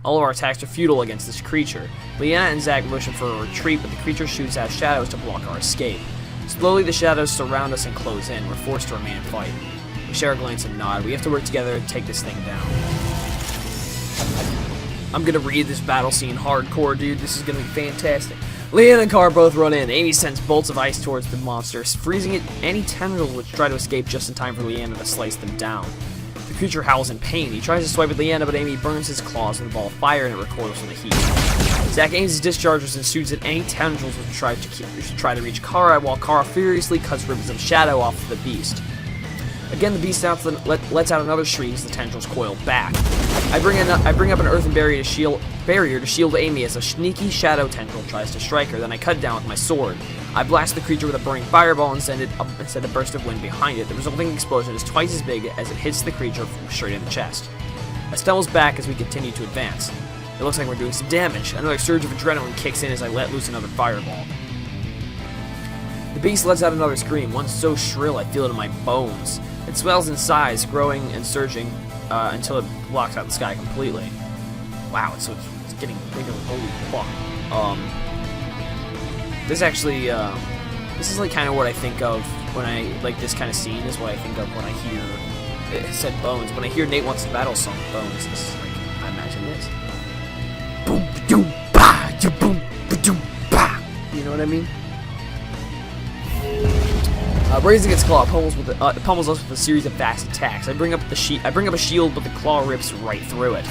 All of our attacks are futile against this creature. Leanna and Zack motion for a retreat, but the creature shoots out shadows to block our escape. Slowly, the shadows surround us and close in. We're forced to remain and fight. We share a glance and nod. We have to work together to take this thing down. I'm gonna read this battle scene hardcore, dude. This is gonna be fantastic. Leanna and Car both run in. Amy sends bolts of ice towards the monsters, freezing it any tendrils which try to escape just in time for Leanna to slice them down. The creature howls in pain. He tries to swipe at Leanna, but Amy burns his claws with a ball of fire and it recoils from the heat. Zack aims his discharges and shoots at any tendrils which try to reach Kara, while Kara furiously cuts ribs of shadow off of the beast. Again, the beast lets out another shriek as the tendrils coil back. I bring up an earthen barrier to shield Amy as a sneaky shadow tendril tries to strike her. Then I cut it down with my sword. I blast the creature with a burning fireball and send a burst of wind behind it. The resulting explosion is twice as big as it hits the creature straight in the chest. I stumbles back as we continue to advance. It looks like we're doing some damage. Another surge of adrenaline kicks in as I let loose another fireball. The beast lets out another scream, one so shrill I feel it in my bones. It swells in size, growing and surging until it blocks out the sky completely. Wow, it's getting bigger. Holy fuck. This actually, this is like kind of what I think of when I, like this kind of scene is what I think of when I hear, it said Bones. When I hear Nate Wants to Battle song, Bones, it's like, I imagine this. Boom, ba-doom, ba, boom, ba-doom, ba. You know what I mean? Raising its claw, pummels us with a series of fast attacks. I bring up a shield, but the claw rips right through it.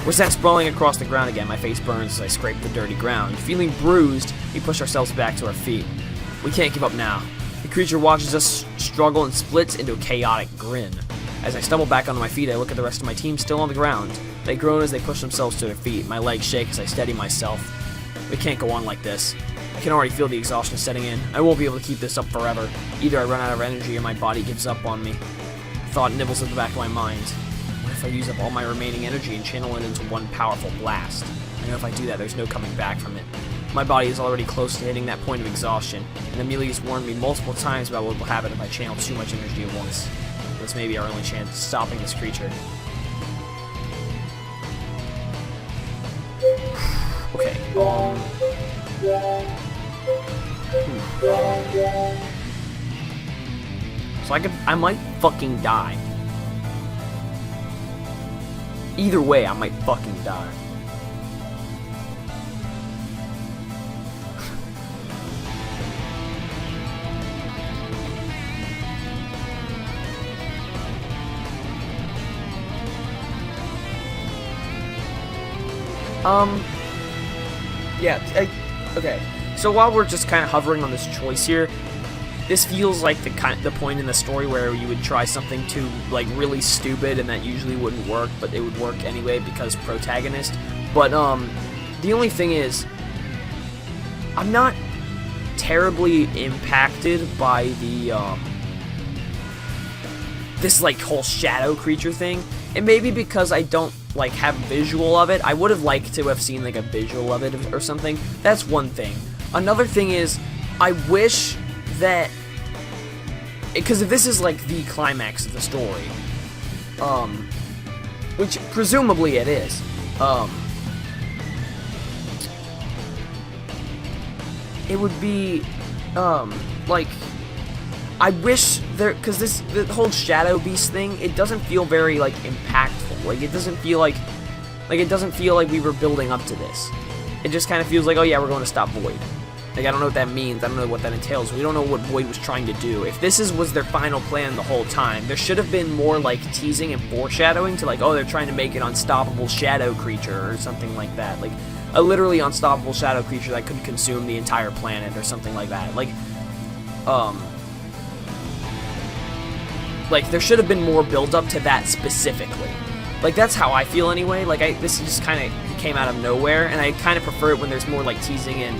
We're sent sprawling across the ground again. My face burns as I scrape the dirty ground. Feeling bruised, we push ourselves back to our feet. We can't give up now. The creature watches us struggle and splits into a chaotic grin. As I stumble back onto my feet, I look at the rest of my team still on the ground. They groan as they push themselves to their feet. My legs shake as I steady myself. We can't go on like this. I can already feel the exhaustion setting in. I won't be able to keep this up forever. Either I run out of energy or my body gives up on me. The thought nibbles at the back of my mind. What if I use up all my remaining energy and channel it into one powerful blast? I know if I do that, there's no coming back from it. My body is already close to hitting that point of exhaustion, and Amelia's warned me multiple times about what will happen if I channel too much energy at once. This may be our only chance of stopping this creature. Okay, So I might fucking die. Either way, I might fucking die. Yeah, okay. So while we're just kind of hovering on this choice here, this feels like the point in the story where you would try something too, like, really stupid and that usually wouldn't work, but it would work anyway because protagonist. But, the only thing is, I'm not terribly impacted by the, this, like, whole shadow creature thing. And maybe because I don't, like, have visual of it. I would have liked to have seen, like, a visual of it or something. That's one thing. Another thing is, I wish that, because if this is like the climax of the story, which presumably it is, it would be, like, I wish there, because the whole Shadow Beast thing, it doesn't feel very, like, impactful. Like, it doesn't feel like we were building up to this. It just kind of feels like, oh yeah, we're going to stop Void. Like, I don't know what that means. I don't know what that entails. We don't know what Void was trying to do. If this was their final plan the whole time, there should have been more, like, teasing and foreshadowing to, like, oh, they're trying to make an unstoppable shadow creature or something like that. Like, a literally unstoppable shadow creature that could consume the entire planet or something like that. Like, there should have been more build-up to that specifically. Like, that's how I feel anyway. Like, this just kind of came out of nowhere, and I kind of prefer it when there's more, like, teasing and,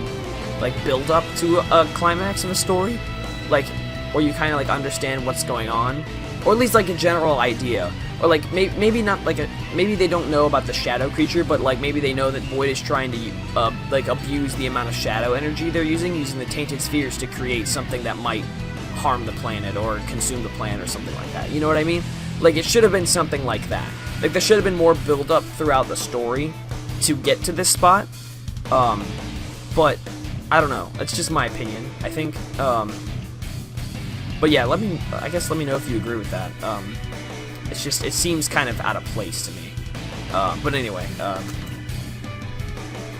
like, build-up to a climax of a story. Like, where you kind of, like, understand what's going on. Or at least, like, a general idea. Or, like, maybe not, like, maybe they don't know about the shadow creature, but, like, maybe they know that Void is trying to, like, abuse the amount of shadow energy they're using the tainted spheres to create something that might harm the planet or consume the planet or something like that. You know what I mean? Like, it should have been something like that. Like, there should have been more build-up throughout the story to get to this spot. But I don't know. It's just my opinion. I think. But yeah, let me know if you agree with that. It's just, it seems kind of out of place to me. But anyway,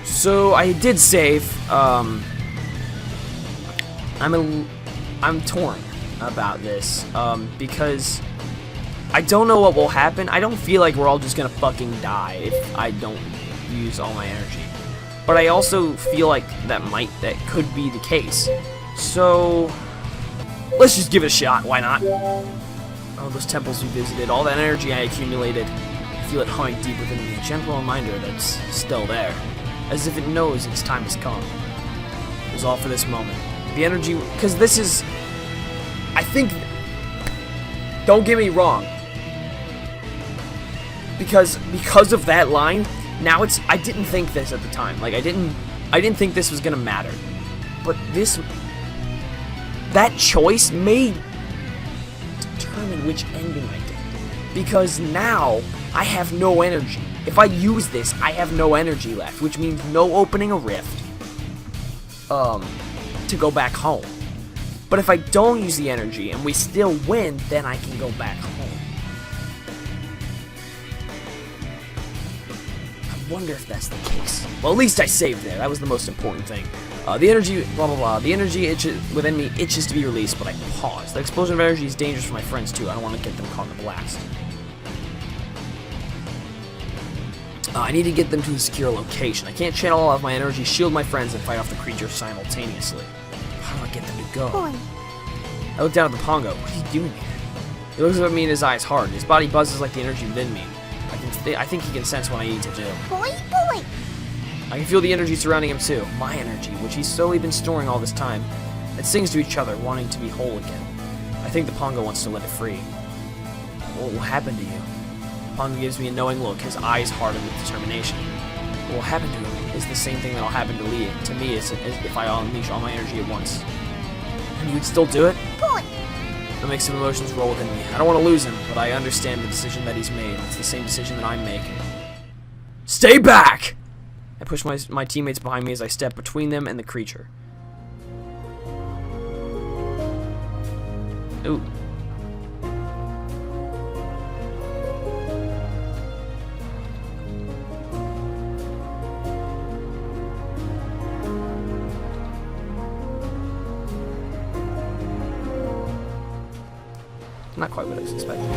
so I did save. I'm torn about this because I don't know what will happen. I don't feel like we're all just gonna fucking die if I don't use all my energy. But I also feel like that could be the case. So let's just give it a shot. Why not? Oh, those temples we visited, all that energy I accumulated. I feel it humming deep within me, a gentle reminder that it's still there, as if it knows its time has come. It was all for this moment. The energy, because this is, I think, don't get me wrong, because of that line, now it's, I didn't think this at the time. Like, I didn't think this was gonna matter. But that choice may determine which ending I did. Because now, I have no energy. If I use this, I have no energy left, which means no opening a rift to go back home. But if I don't use the energy and we still win, then I can go back home. I wonder if that's the case. Well, at least I saved there. That was the most important thing. The energy, blah blah blah. The energy within me itches to be released, but I pause. The explosion of energy is dangerous for my friends too. I don't want to get them caught in the blast. I need to get them to a secure location. I can't channel all of my energy, shield my friends, and fight off the creatures simultaneously. How do I get them to go? Boy. I look down at the Pongo. What are you doing here? He looks up at me and his eyes hard. His body buzzes like the energy within me. I think he can sense what I need to do. Boy. I can feel the energy surrounding him too. My energy, which he's slowly been storing all this time. It sings to each other, wanting to be whole again. I think the Pongo wants to let it free. What will happen to you? The Pongo gives me a knowing look, his eyes harden with determination. What will happen to him is the same thing that will happen to Lee. To me, as if I unleash all my energy at once. And you'd still do it? Boy. A mix of emotions roll within me. I don't want to lose him, but I understand the decision that he's made. It's the same decision that I'm making. Stay back! I push my teammates behind me as I step between them and the creature. Ooh. Not quite what I was expecting.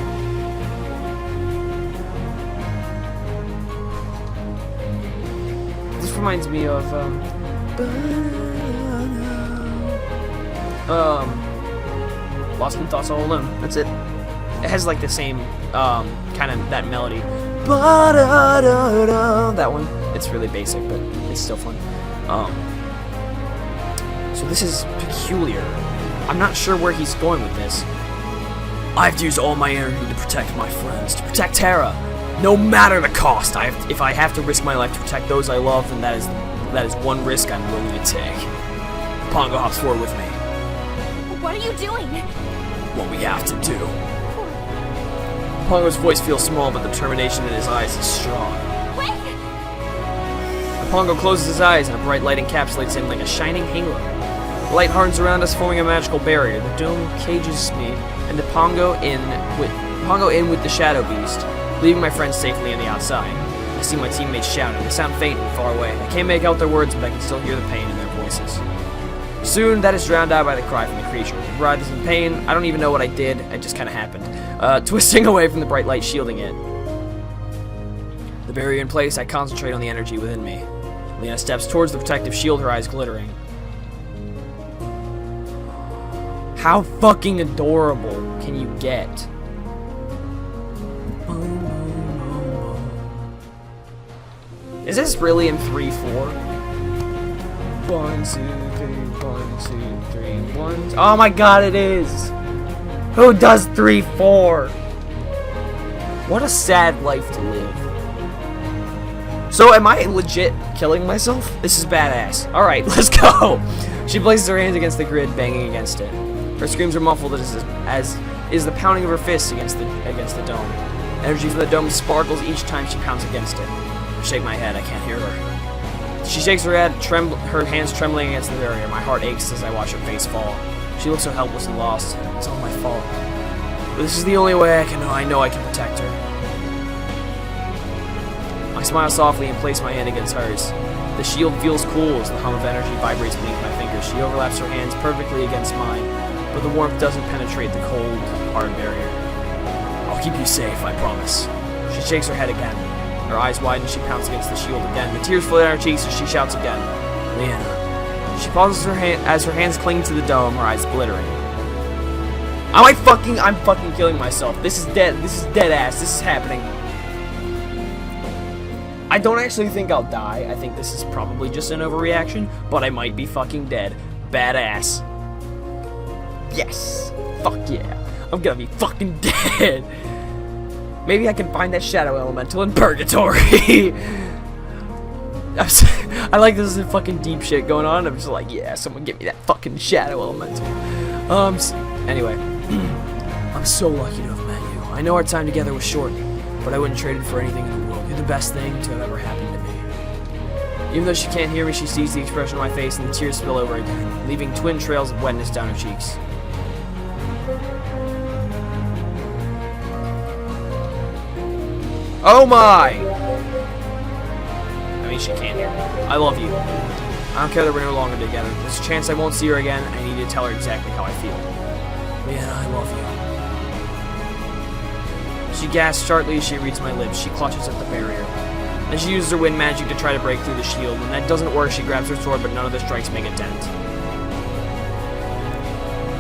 This reminds me of Lost in Thoughts All Alone. That's it. It has like the same kind of that melody. That one. It's really basic, but it's still fun. So this is peculiar. I'm not sure where he's going with this. I have to use all my energy to protect my friends, to protect Terra, no matter the cost. If I have to risk my life to protect those I love, then that is one risk I'm willing to take. Pongo hops forward with me. What are you doing? What we have to do. Pongo's voice feels small, but the determination in his eyes is strong. Wait! The Pongo closes his eyes, and a bright light encapsulates him like a shining halo. The light hardens around us, forming a magical barrier. The dome cages me, and the Pongo in with the Shadow Beast, leaving my friends safely on the outside. I see my teammates shouting. They sound faint and far away. I can't make out their words, but I can still hear the pain in their voices. Soon, that is drowned out by the cry from the creature. The bride is in pain. I don't even know what I did. It just kind of happened. Twisting away from the bright light shielding it. The barrier in place, I concentrate on the energy within me. Lena steps towards the protective shield, her eyes glittering. How fucking adorable can you get? Is this really in 3/4? 1, 2, 3, 1, 2, 3, 1. Oh my god, it is! Who does 3/4? What a sad life to live. So, am I legit killing myself? This is badass. Alright, let's go! She places her hands against the grid, banging against it. Her screams are muffled as is the pounding of her fists against the dome. Energy from the dome sparkles each time she pounds against it. I shake my head. I can't hear her. She shakes her head, her hands trembling against the barrier. My heart aches as I watch her face fall. She looks so helpless and lost. It's all my fault. But this is the only way I know I can protect her. I smile softly and place my hand against hers. The shield feels cool as the hum of energy vibrates beneath my fingers. She overlaps her hands perfectly against mine, but the warmth doesn't penetrate the cold, hard barrier. I'll keep you safe, I promise. She shakes her head again. Her eyes widen as she pounds against the shield again. The tears flow down her cheeks as she shouts again. Leanna. She pauses as her hands cling to the dome, her eyes glittering. I'm fucking killing myself. This is dead ass. This is happening. I don't actually think I'll die. I think this is probably just an overreaction, but I might be fucking dead. Badass. Yes. Fuck yeah. I'm gonna be fucking dead. Maybe I can find that shadow elemental in purgatory. I like this is fucking deep shit going on. I'm just like, yeah, someone get me that fucking shadow elemental. Anyway, I'm so lucky to have met you. I know our time together was short, but I wouldn't trade it for anything in the world. You're the best thing to have ever happened to me. Even though she can't hear me, she sees the expression on my face and the tears spill over again, leaving twin trails of wetness down her cheeks. Oh my! I mean, she can't hear me. I love you. I don't care that we're no longer together. There's a chance I won't see her again. I need to tell her exactly how I feel. Leanna, I love you. She gasps sharply as she reads my lips. She clutches at the barrier. Then she uses her wind magic to try to break through the shield. When that doesn't work, she grabs her sword, but none of the strikes make a dent.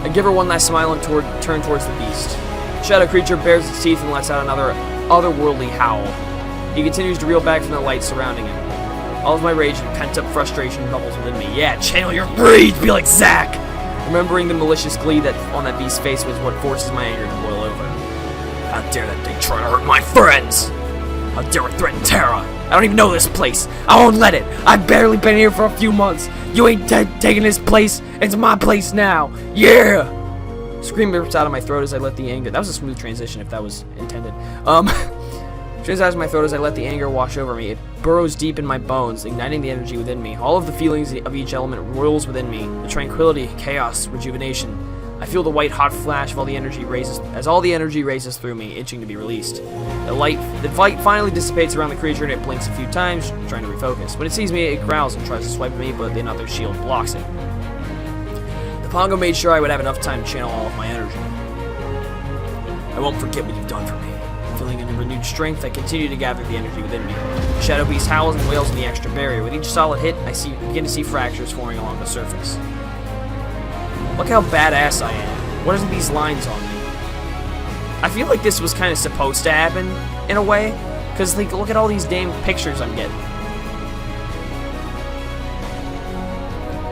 I give her one last smile and turn towards the beast. The shadow creature bares its teeth and lets out another otherworldly howl. He continues to reel back from the light surrounding him. All of my rage and pent-up frustration bubbles within me. Yeah, channel your rage! Be like Zack! Remembering the malicious glee that on that beast's face was what forces my anger to boil over. How dare that thing try to hurt my friends! How dare it threaten Terra! I don't even know this place! I won't let it! I've barely been here for a few months! You ain't taking this place! It's my place now! Yeah! Scream rips out of my throat as I let the anger... That was a smooth transition if that was intended. Screams out of my throat as I let the anger wash over me. It burrows deep in my bones, igniting the energy within me. All of the feelings of each element roils within me. The tranquility, chaos, rejuvenation. I feel the white hot flash of all the energy raises through me, itching to be released. The light finally dissipates around the creature and it blinks a few times, trying to refocus. When it sees me, it growls and tries to swipe at me, but another shield blocks it. The Pongo made sure I would have enough time to channel all of my energy. I won't forget what you've done for me. Feeling a renewed strength, I continue to gather the energy within me. The Shadow Beast howls and wails in the extra barrier. With each solid hit, I begin to see fractures forming along the surface. Look how badass I am. What are these lines on me? I feel like this was kind of supposed to happen, in a way. Because, like, look at all these damn pictures I'm getting.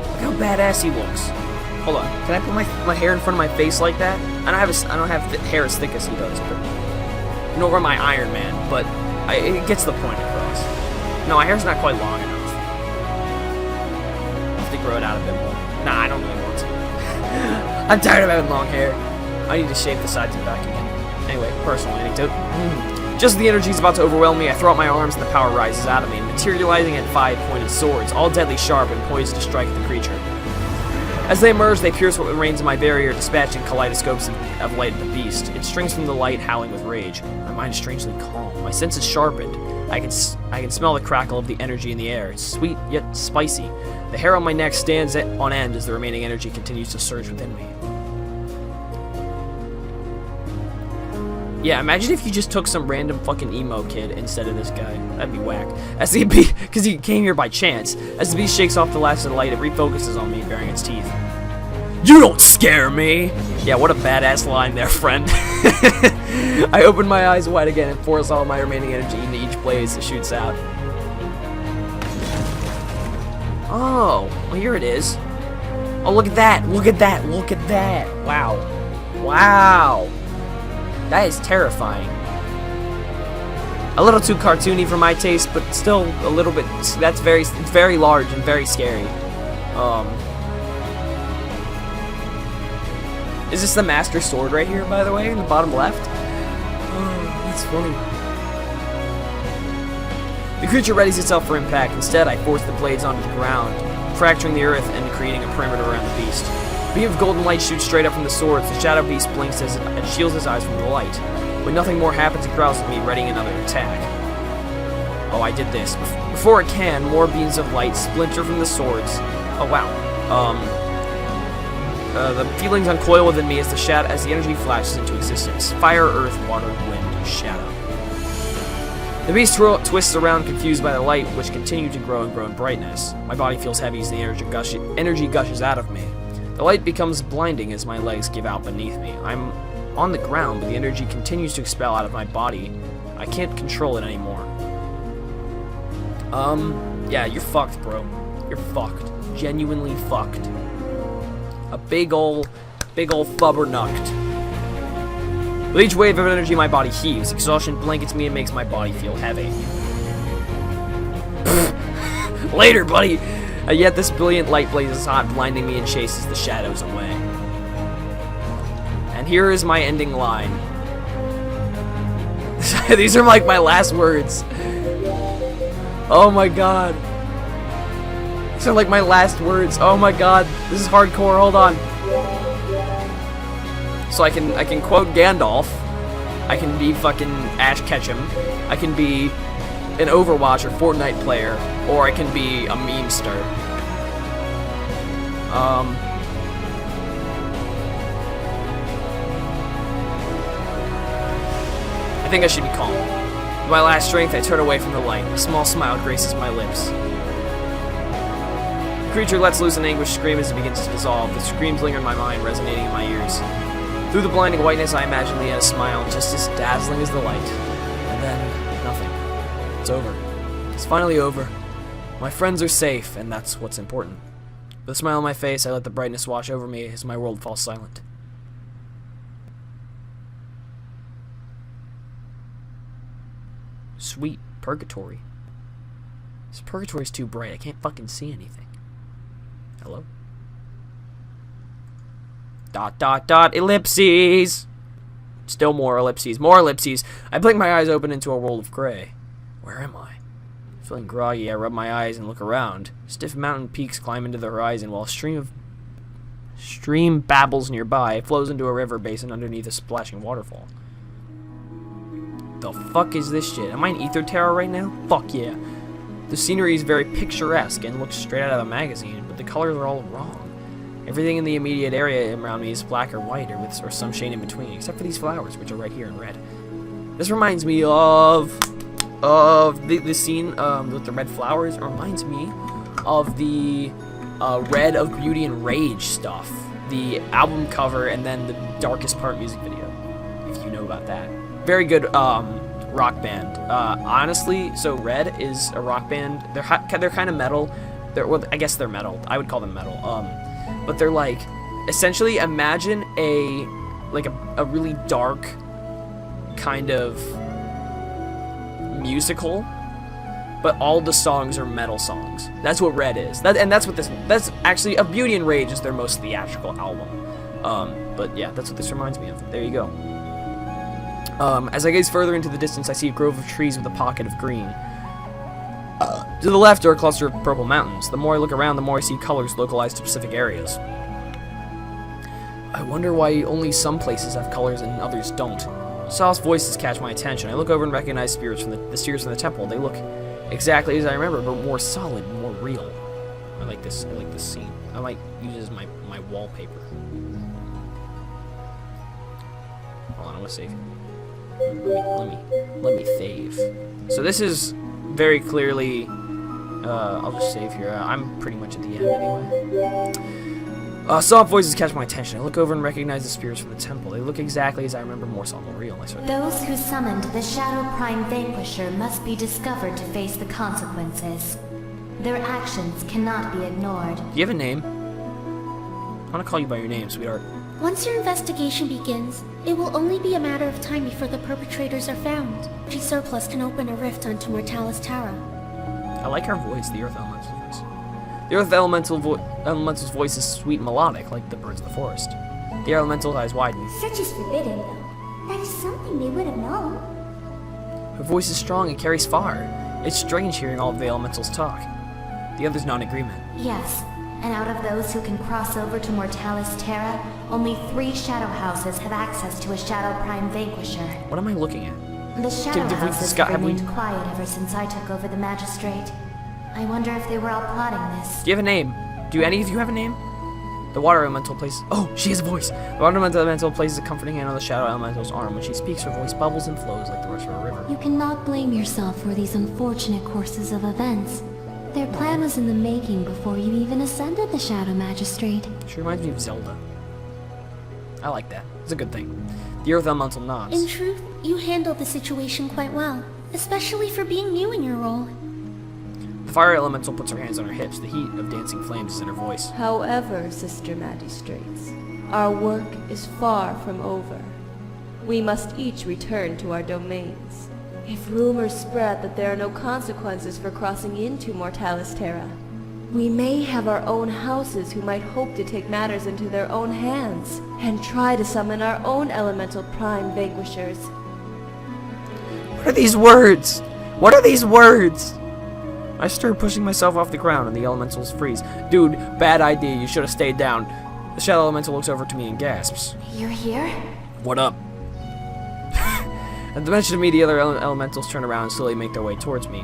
Look how badass he looks. Hold on. Can I put my hair in front of my face like that? I don't have hair as thick as he does, but... Nor am I Iron Man, but it gets the point across. No, my hair's not quite long enough. I have to grow it out a bit more. Nah, I don't really want to. I'm tired of having long hair. I need to shave the sides and back again. Anyway, personal anecdote. Just as the energy is about to overwhelm me, I throw out my arms and the power rises out of me, materializing at 5 pointed swords, all deadly sharp and poised to strike the creature. As they emerge, they pierce what remains of my barrier, dispatching kaleidoscopes of light at the beast. It strings from the light, howling with rage. My mind is strangely calm. My senses sharpened. I can smell the crackle of the energy in the air. It's sweet, yet spicy. The hair on my neck stands on end as the remaining energy continues to surge within me. Yeah, imagine if you just took some random fucking emo kid instead of this guy. That'd be whack. Because he came here by chance. As the beast shakes off the last of the light, it refocuses on me, baring its teeth. You don't scare me! Yeah, what a badass line there, friend. I open my eyes wide again and force all my remaining energy into each blaze that shoots out. Oh, well here it is. Oh, look at that! Look at that! Look at that! Wow. Wow! That is terrifying. A little too cartoony for my taste, but still a little bit. It's very large and very scary. Is this the Master Sword right here, by the way, in the bottom left? Oh, that's funny. The creature readies itself for impact. Instead, I force the blades onto the ground, fracturing the earth and creating a perimeter around the beast. A beam of golden light shoots straight up from the swords. The shadow beast blinks as it shields his eyes from the light. When nothing more happens, it growls at me, readying another attack. Oh, I did this. Before it can, more beams of light splinter from the swords. Oh, wow. The feelings uncoil within me as the energy flashes into existence. Fire, earth, water, wind, shadow. The beast twists around, confused by the light, which continues to grow and grow in brightness. My body feels heavy as the energy gushes out of me. The light becomes blinding as my legs give out beneath me. I'm on the ground, but the energy continues to expel out of my body. I can't control it anymore. Yeah, you're fucked, bro. You're fucked. Genuinely fucked. A big ol' flubbernucked. With each wave of energy, my body heaves. Exhaustion blankets me and makes my body feel heavy. Later, buddy! Yet this brilliant light blazes hot, blinding me and chases the shadows away. And here is my ending line. These are like my last words. Oh my god. These are like my last words. Oh my god. This is hardcore. Hold on. So I can quote Gandalf. I can be fucking Ash Ketchum. I can be an Overwatch or Fortnite player, or I can be a memester. I think I should be calm. With my last strength, I turn away from the light. A small smile graces my lips. The creature lets loose an anguished scream as it begins to dissolve. The screams linger in my mind, resonating in my ears. Through the blinding whiteness, I imagine Leanna's smile, just as dazzling as the light. And then, nothing. It's over. It's finally over. My friends are safe, and that's what's important. With a smile on my face, I let the brightness wash over me as my world falls silent. Sweet purgatory. This purgatory's too bright. I can't fucking see anything. Hello? ... ellipses! Still more ellipses. More ellipses! I blink my eyes open into a world of gray. Where am I? Feeling groggy, I rub my eyes and look around. Stiff mountain peaks climb into the horizon while a stream babbles nearby. It flows into a river basin underneath a splashing waterfall. The fuck is this shit? Am I in Ether Terror right now? Fuck yeah. The scenery is very picturesque and looks straight out of a magazine, but the colors are all wrong. Everything in the immediate area around me is black or white or some shade in between, except for these flowers, which are right here in red. This reminds me of the scene with the red flowers. It reminds me of the Red of Beauty and Rage stuff. The album cover and then the Darkest Part music video, if you know about that. Very good rock band. Honestly, so Red is a rock band. They're kind of metal. Well, I guess they're metal. I would call them metal. But they're like, essentially, imagine a really dark kind of musical, but all the songs are metal songs. That's what Red is. That's actually A Beauty and Rage is their most theatrical album. But yeah, that's what this reminds me of. There you go. As I gaze further into the distance, I see a grove of trees with a pocket of green. To the left are a cluster of purple mountains. The more I look around, the more I see colors localized to specific areas. I wonder why only some places have colors and others don't. Soft voices catch my attention. I look over and recognize spirits from the spirits from the temple. They look exactly as I remember, but more solid, more real. I like this scene. I might use it as my wallpaper. Hold on, I'm gonna save. Let me save. So this is very clearly. I'll just save here. I'm pretty much at the end anyway. Soft voices catch my attention. I look over and recognize the spirits from the temple. They look exactly as I remember, more solemn and real. Those who summoned the Shadow Prime Vanquisher must be discovered to face the consequences. Their actions cannot be ignored. Do you have a name? I want to call you by your name, sweetheart. Once your investigation begins, it will only be a matter of time before the perpetrators are found. The surplus can open a rift onto Mortalis Terra. I like her voice, the Earth Elemental's voice. The Earth Elemental's voice is sweet and melodic, like the birds of the forest. The Elemental's eyes widen. Such is forbidden, though. That is something they would have known. Her voice is strong and carries far. It's strange hearing all of the elementals talk. The others nod in agreement. Yes, and out of those who can cross over to Mortalis Terra, only 3 Shadow Houses have access to a Shadow Prime Vanquisher. What am I looking at? The Shadow Did we Houses discuss- have have we- remained quiet ever since I took over the Magistrate. I wonder if they were all plotting this. Do you have a name? Do any of you have a name? The water elemental places... Oh, she has a voice! The water elemental places a comforting hand on the shadow elemental's arm. When she speaks, her voice bubbles and flows like the rush of a river. You cannot blame yourself for these unfortunate courses of events. Their plan was in the making before you even ascended the Shadow Magistrate. She reminds me of Zelda. I like that. It's a good thing. The earth elemental nods. In truth, you handled the situation quite well, especially for being new in your role. The fire elemental puts her hands on her hips. The heat of dancing flames is in her voice. However, Sister Magistrates, our work is far from over. We must each return to our domains. If rumors spread that there are no consequences for crossing into Mortalis Terra, we may have our own houses who might hope to take matters into their own hands and try to summon our own elemental prime vanquishers. What are these words? What are these words? I stir, pushing myself off the ground, and the elementals freeze. Dude, bad idea. You should have stayed down. The shadow elemental looks over to me and gasps. You're here? What up? At the mention of me, the other elementals turn around and slowly make their way towards me.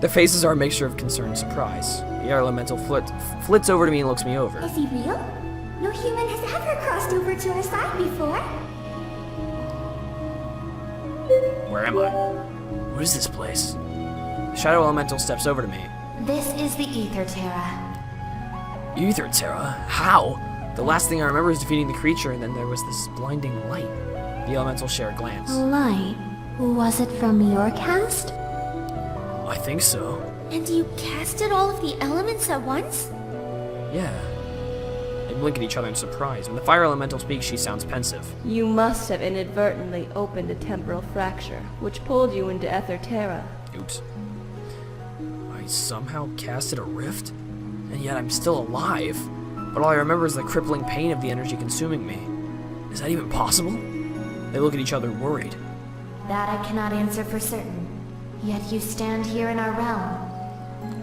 Their faces are a mixture of concern and surprise. The other elemental flits over to me and looks me over. Is he real? No human has ever crossed over to our side before. Where am I? What is this place? The shadow elemental steps over to me. This is the Ether Terra. Ether Terra? How? The last thing I remember is defeating the creature, and then there was this blinding light. The elementals share a glance. A light? Was it from your cast? I think so. And you casted all of the elements at once? Yeah. They blink at each other in surprise. When the fire elemental speaks, she sounds pensive. You must have inadvertently opened a temporal fracture, which pulled you into Ether Terra. Oops. I somehow casted a rift? And yet I'm still alive. But all I remember is the crippling pain of the energy consuming me. Is that even possible? They look at each other worried. That I cannot answer for certain. Yet you stand here in our realm.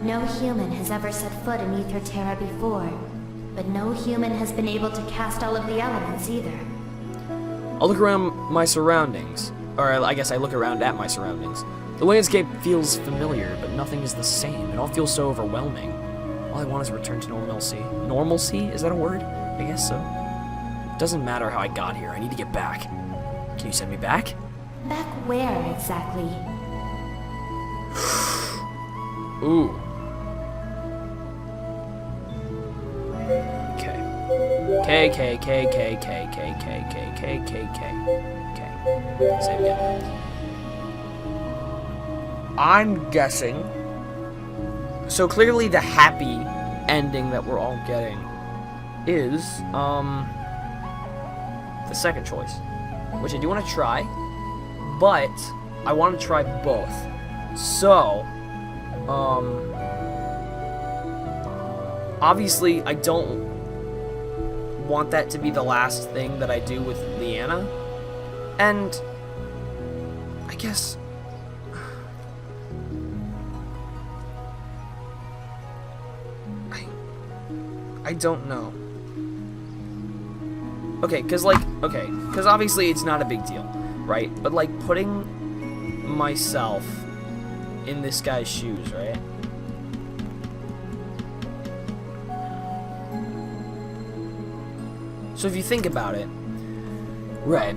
No human has ever set foot in Ether Terra before, but no human has been able to cast all of the elements either. I'll look around my surroundings. Or I guess I look around at my surroundings. The landscape feels familiar, but nothing is the same. It all feels so overwhelming. All I want is a return to normalcy. Normalcy? Is that a word? I guess so. It doesn't matter how I got here. I need to get back. Can you send me back? Back where exactly? Ooh. Okay. Okay. Save again. I'm guessing. So clearly the happy ending that we're all getting is, the second choice. Which I do want to try, but I want to try both. So, obviously I don't want that to be the last thing that I do with Leanna, and I guess I don't know. Okay, cause obviously it's not a big deal, right? But like putting myself in this guy's shoes, right? So if you think about it, right,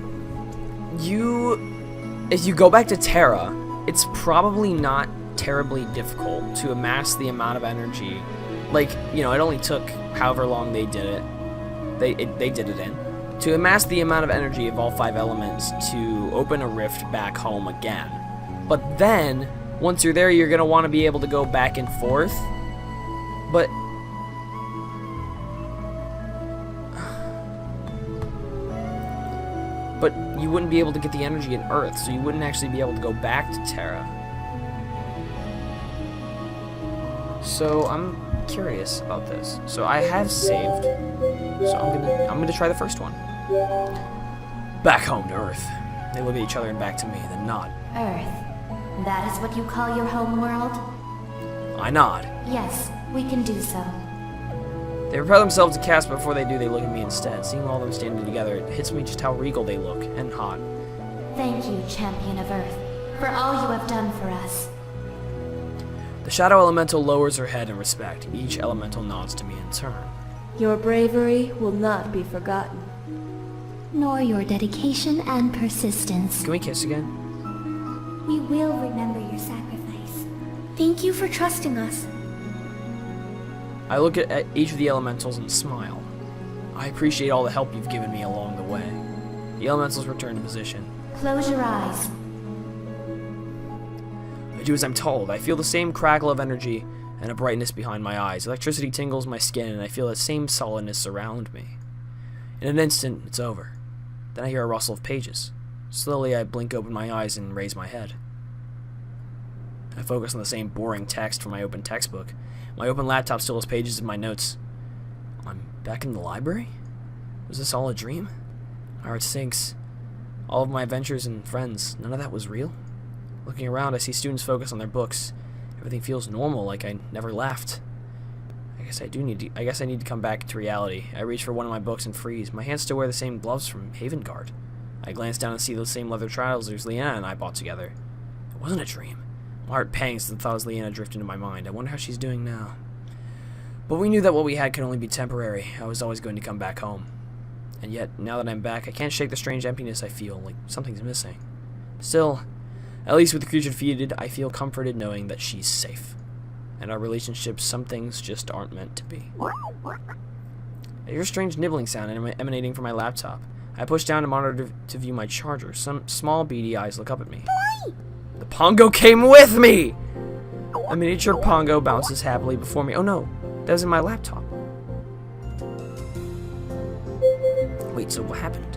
if you go back to Terra, it's probably not terribly difficult to amass the amount of energy. Like, you know, it only took however long they did it. They did it in. To amass the amount of energy of all 5 elements to open a rift back home again. But then, once you're there, you're going to want to be able to go back and forth. But you wouldn't be able to get the energy in Earth, so you wouldn't actually be able to go back to Terra. So I'm curious about this. So I have saved. So I'm gonna try the first one. Back home to Earth. They look at each other and back to me, then nod. Earth. That is what you call your home world? I nod. Yes, we can do so. They prepare themselves to cast, but before they do, they look at me instead. Seeing all of them standing together, it hits me just how regal they look, and hot. Thank you, Champion of Earth, for all you have done for us. The Shadow Elemental lowers her head in respect. Each elemental nods to me in turn. Your bravery will not be forgotten. Nor your dedication and persistence. Can we kiss again? We will remember your sacrifice. Thank you for trusting us. I look at each of the elementals and smile. I appreciate all the help you've given me along the way. The elementals return to position. Close your eyes. I do as I'm told. I feel the same crackle of energy and a brightness behind my eyes. Electricity tingles my skin, and I feel that same solidness surround me. In an instant, it's over. Then I hear a rustle of pages. Slowly, I blink open my eyes and raise my head. I focus on the same boring text from my open textbook. My open laptop still has pages of my notes. I'm back in the library? Was this all a dream? My heart sinks. All of my adventures and friends, none of that was real? Looking around, I see students focus on their books. Everything feels normal, like I never left. I guess I need to come back to reality. I reach for one of my books and freeze. My hands still wear the same gloves from Haven Guard. I glance down and see those same leather trousers Leanna and I bought together. It wasn't a dream. My heart pangs at the thought as Leanna drifted into my mind. I wonder how she's doing now. But we knew that what we had could only be temporary. I was always going to come back home. And yet, now that I'm back, I can't shake the strange emptiness I feel, like something's missing. Still, at least with the creature defeated, I feel comforted knowing that she's safe. And our relationship, some things just aren't meant to be. I hear a strange nibbling sound emanating from my laptop. I push down the monitor to view my charger. Some small beady eyes look up at me. The Pongo came with me! A miniature Pongo bounces happily before me. Oh no, that was in my laptop. Wait, so what happened?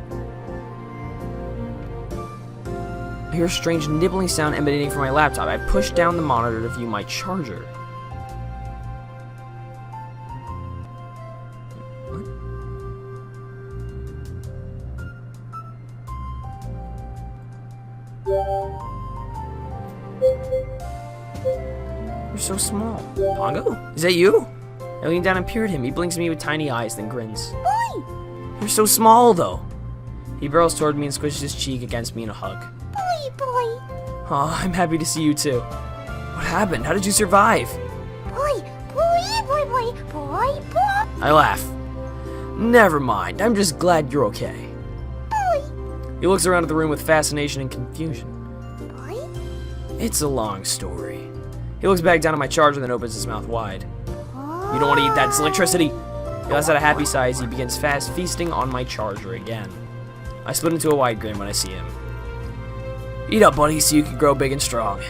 I hear a strange nibbling sound emanating from my laptop. I push down the monitor to view my charger. You're so small. Pongo? Is that you? I lean down and peer at him. He blinks at me with tiny eyes, then grins. Boy! You're so small, though. He barrels toward me and squishes his cheek against me in a hug. Boy! Aw, I'm happy to see you too. What happened? How did you survive? Boy! I laugh. Never mind. I'm just glad you're okay. Boy! He looks around at the room with fascination and confusion. Boy? It's a long story. He looks back down at my charger, then opens his mouth wide. You don't want to eat that, it's electricity. He lets out a happy sigh as he begins fast feasting on my charger again. I split into a wide grin when I see him. Eat up, buddy, so you can grow big and strong.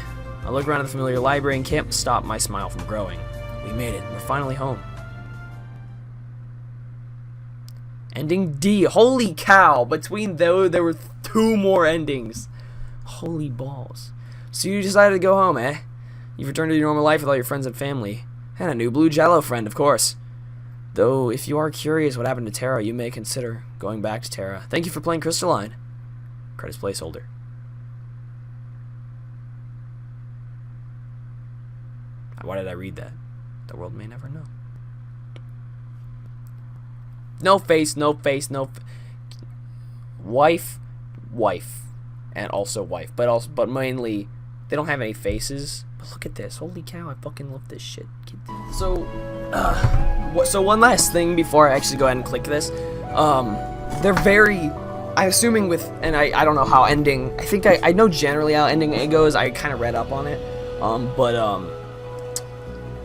I look around at the familiar library and can't stop my smile from growing. We made it. We're finally home. Ending D. Holy cow! Between those, there were 2 more endings. Holy balls. So you decided to go home, eh? You've returned to your normal life with all your friends and family. And a new blue jello friend, of course. Though, if you are curious what happened to Terra, you may consider going back to Terra. Thank you for playing Crystalline. Credits placeholder. Why did I read that? The world may never know. No face, no face, no... Wife, and also wife. But mainly, they don't have any faces. But look at this. Holy cow, I fucking love this shit. So one last thing before I actually go ahead and click this. They're very... I'm assuming with... And I don't know how ending... I think I know generally how ending it goes. I kind of read up on it.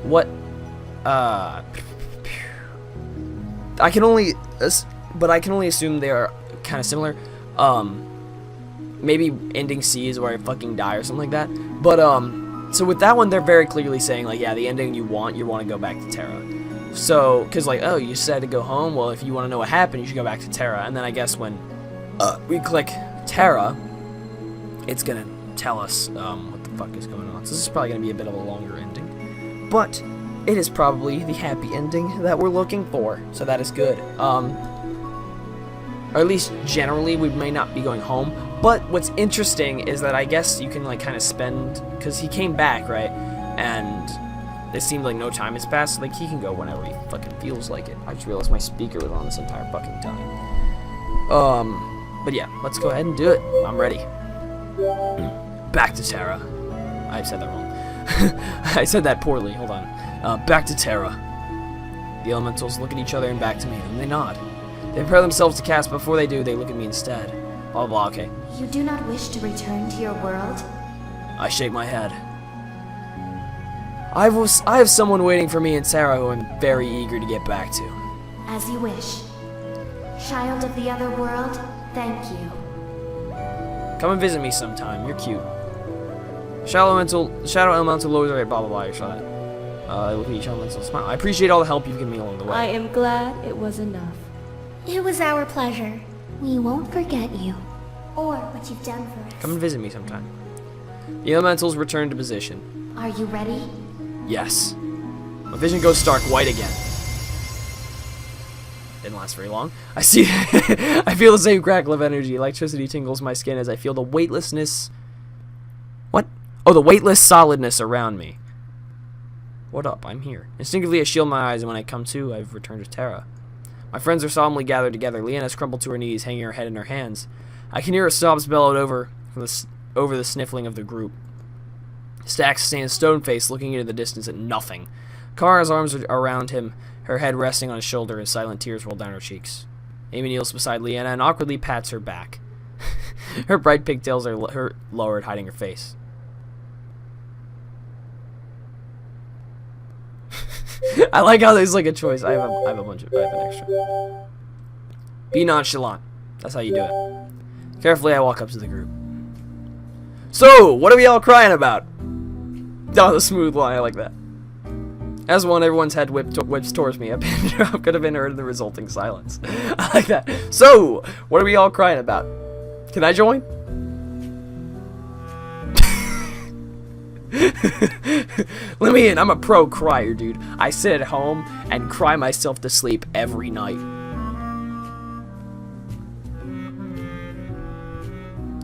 What... I can only assume they are kind of similar. Maybe ending C is where I fucking die or something like that. But so with that one, they're very clearly saying like, yeah, the ending you want to go back to Terra. So, cause like, oh, you said to go home. Well, if you want to know what happened, you should go back to Terra. And then I guess when we click Terra, it's gonna tell us what the fuck is going on. So this is probably gonna be a bit of a longer ending, but it is probably the happy ending that we're looking for. So that is good. Or at least generally we may not be going home. But what's interesting is that I guess you can like kind of spend, because he came back, right? And it seemed like no time has passed. Like he can go whenever he fucking feels like it. I just realized my speaker was on this entire fucking time. But yeah, let's go ahead and do it. I'm ready. Back to Terra. I said that wrong. I said that poorly. Hold on. Back to Terra. The elementals look at each other and back to me, and they nod. They prepare themselves to cast. Before they do, they look at me instead. Blah, blah, okay. You do not wish to return to your world? I shake my head. I have someone waiting for me in Terra who I'm very eager to get back to. As you wish. Child of the other world, thank you. Come and visit me sometime. You're cute. Shadow elemental lowers right, blah blah blah. You saw that. I look at each elemental smile. I appreciate all the help you've given me along the way. I am glad it was enough. It was our pleasure. We won't forget you. Or what you've done for us. Come and visit me sometime. The elementals return to position. Are you ready? Yes. My vision goes stark white again. Didn't last very long. I see. I feel the same crackle of energy. Electricity tingles my skin as I feel the weightlessness. What? Oh, the weightless solidness around me. What up? I'm here. Instinctively, I shield my eyes, and when I come to, I've returned to Terra. My friends are solemnly gathered together. Leanna's crumpled to her knees, hanging her head in her hands. I can hear her sobs bellowed over the sniffling of the group. Stax stands stone-faced, looking into the distance at nothing. Kara's arms are around him, her head resting on his shoulder as silent tears roll down her cheeks. Amy kneels beside Leanna and awkwardly pats her back. Her bright pigtails are lowered, hiding her face. I like how there's like a choice. I have an extra. Be nonchalant. That's how you do it. Carefully, I walk up to the group. So, what are we all crying about? Oh, the smooth line. I like that. As one, everyone's head whips towards me. A pin drop could have been heard in the resulting silence. I like that. So, what are we all crying about? Can I join? Let me in. I'm a pro crier, dude. I sit at home and cry myself to sleep every night.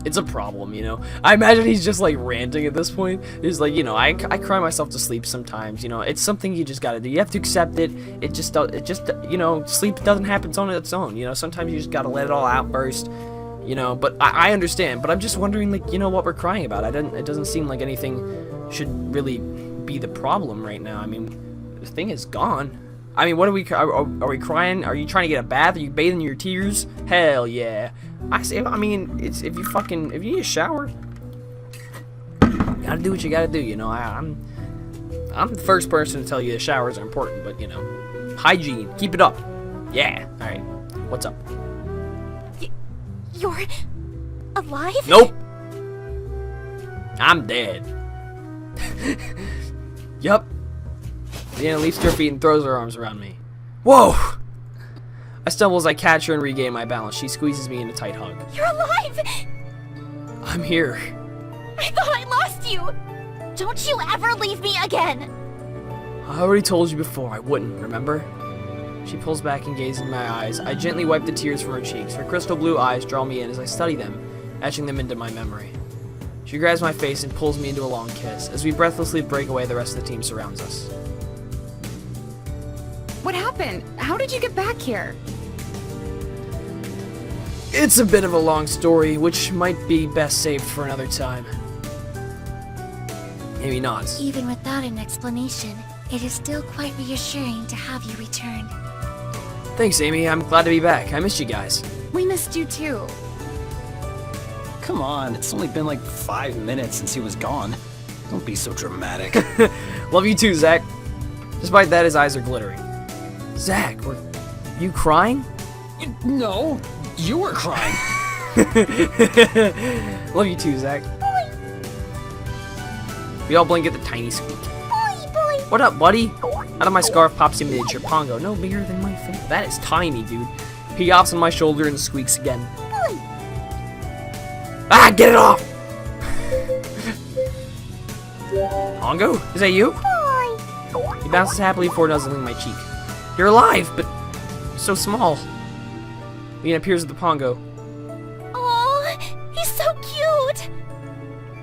It's a problem, you know. I imagine he's just like ranting at this point. He's like, you know, I cry myself to sleep sometimes. You know, it's something you just gotta do. You have to accept it. It just, you know, sleep doesn't happen on its own. You know, sometimes you just gotta let it all out first. You know, but I understand. But I'm just wondering, like, you know, what we're crying about. It doesn't seem like anything should really be the problem right now. I mean, the thing is gone. I mean, what are we crying? Are you trying to get a bath? Are you bathing your tears? Hell yeah. I mean, if you need a shower, you gotta do what you gotta do, you know. I'm the first person to tell you the showers are important, but, you know, hygiene, keep it up. Yeah. All right. What's up? You're alive? Nope. I'm dead. Yup. Leanna leaps to her feet and throws her arms around me. Whoa! I stumble as I catch her and regain my balance. She squeezes me in a tight hug. You're alive! I'm here. I thought I lost you! Don't you ever leave me again! I already told you before I wouldn't, remember? She pulls back and gazes in my eyes. I gently wipe the tears from her cheeks. Her crystal blue eyes draw me in as I study them, etching them into my memory. She grabs my face and pulls me into a long kiss. As we breathlessly break away, the rest of the team surrounds us. What happened? How did you get back here? It's a bit of a long story, which might be best saved for another time. Amy nods. Even without an explanation, it is still quite reassuring to have you return. Thanks, Amy. I'm glad to be back. I missed you guys. We missed you too. Come on, it's only been like 5 minutes since he was gone. Don't be so dramatic. Love you too, Zach. Despite that, his eyes are glittering. Zach, were you crying? No, you were crying. Love you too, Zach. We all blink at the tiny squeak. What up, buddy? Out of my scarf pops a miniature Pongo, no bigger than my finger. That is tiny, dude. He hops on my shoulder and squeaks again. Ah, get it off! Pongo, is that you? He bounces happily before nuzzling my cheek. You're alive, but so small. Leanna appears at the Pongo. Oh, he's so cute!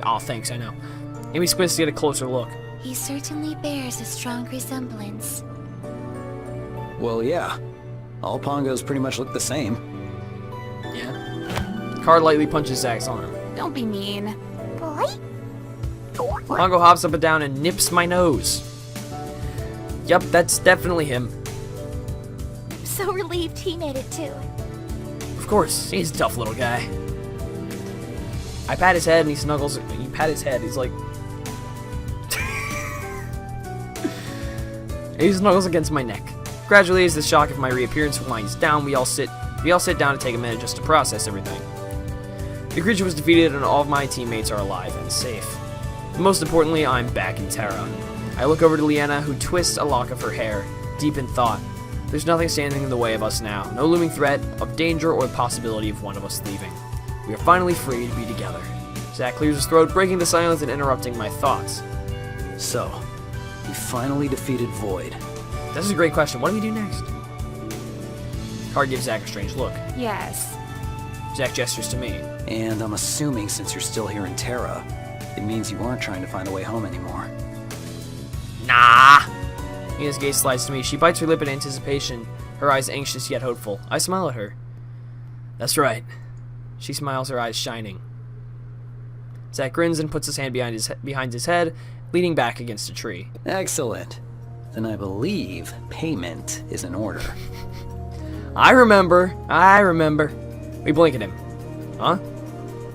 Aw, thanks, I know. Amy squints to get a closer look. He certainly bears a strong resemblance. Well, yeah. All Pongos pretty much look the same. Yeah. Car lightly punches Zach's arm. Don't be mean. Boy? Pongo hops up and down and nips my nose. Yup, that's definitely him. I'm so relieved he made it too. Of course, he's a tough little guy. I pat his head and he snuggles. You pat his head, he's like. He snuggles against my neck. Gradually, as the shock of my reappearance winds down, we all sit down to take a minute just to process everything. The creature was defeated and all of my teammates are alive and safe. But most importantly, I'm back in Terra. I look over to Leanna, who twists a lock of her hair, deep in thought. There's nothing standing in the way of us now. No looming threat of danger or the possibility of one of us leaving. We are finally free to be together. Zach clears his throat, breaking the silence and interrupting my thoughts. So, we finally defeated Void. This is a great question. What do we do next? Card gives Zach a strange look. Yes. Zach gestures to me. And I'm assuming since you're still here in Terra, it means you aren't trying to find a way home anymore. Nah! Leanna's gaze slides to me. She bites her lip in anticipation, her eyes anxious yet hopeful. I smile at her. That's right. She smiles, her eyes shining. Zach grins and puts his hand behind his head, leaning back against a tree. Excellent. Then I believe payment is in order. I remember. We blink at him. Huh?